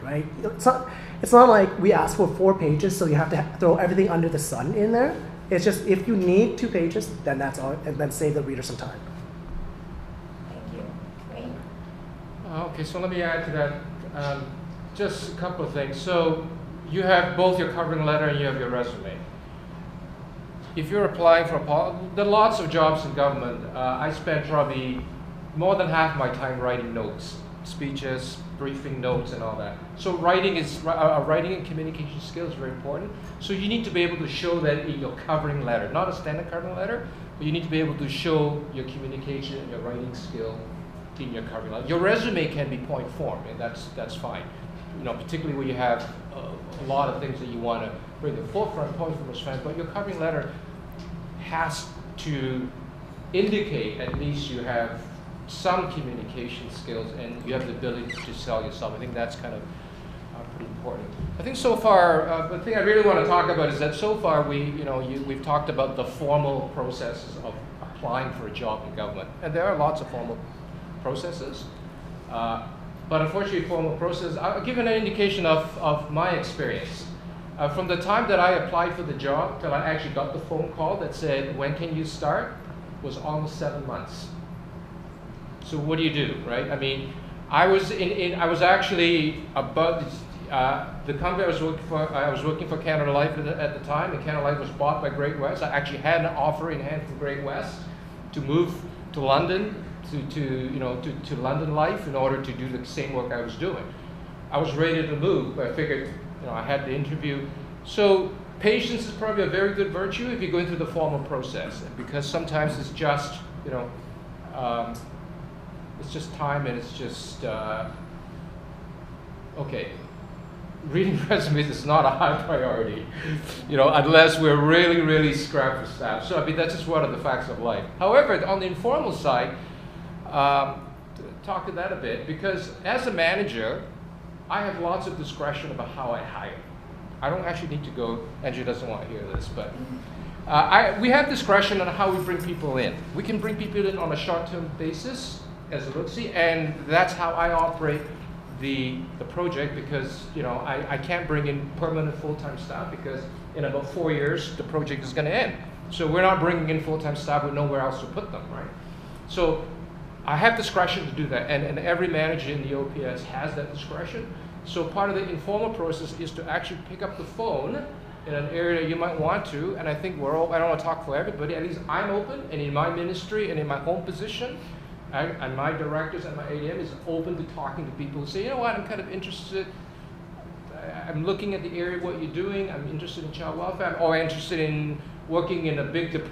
right? It's not like we ask for 4 pages, so you have to throw everything under the sun in there. It's just if you need 2 pages, then that's all, and then save the reader some time. Thank you. Wayne? Okay, so let me add to that just a couple of things. So you have both your covering letter and you have your resume. If you're applying for there are lots of jobs in government. I spend probably more than half my time writing notes, speeches, briefing notes, and all that. So writing and communication skills is very important. So you need to be able to show that in your covering letter, not a standard covering letter, but you need to be able to show your communication and your writing skill in your covering letter. Your resume can be point form, and that's fine. You know, particularly where you have a lot of things that you want to bring to the forefront, point from a strength, but your covering letter has to indicate at least you have some communication skills and you have the ability to sell yourself. I think that's kind of pretty important. I think so far, the thing I really want to talk about is that so far we've talked about the formal processes of applying for a job in government, and there are lots of formal processes. But unfortunately, formal process, I'll give an indication of my experience. From the time that I applied for the job till I actually got the phone call that said, when can you start, was almost 7 months. So what do, right? I mean, I was actually about, the company I was working for Canada Life at the time, and Canada Life was bought by Great West. I actually had an offer in hand from Great West to move to London, to London Life in order to do the same work I was doing. I was ready to move, but I figured, I had the interview. So patience is probably a very good virtue if you're going through the formal process, because sometimes it's just, it's just time, and it's just, okay, reading resumes is not a high priority, unless we're really, really strapped for staff. So, I mean, that's just one of the facts of life. However, on the informal side, talk to that a bit, because as a manager, I have lots of discretion about how I hire. I don't actually need to go, Andrew doesn't want to hear this, but we have discretion on how we bring people in. We can bring people in on a short-term basis as a look-see, and that's how I operate the project, because I can't bring in permanent full-time staff, because in about 4 years the project is going to end. So we're not bringing in full-time staff with nowhere else to put them, right? So I have discretion to do that, and every manager in the OPS has that discretion. So part of the informal process is to actually pick up the phone in an area you might want to, and I think I don't want to talk for everybody, at least I'm open, and in my ministry and in my home position, and my directors and my ADM is open to talking to people who say, you know what, I'm kind of interested, I'm looking at the area of what you're doing, I'm interested in child welfare, or I'm interested in working in a big department.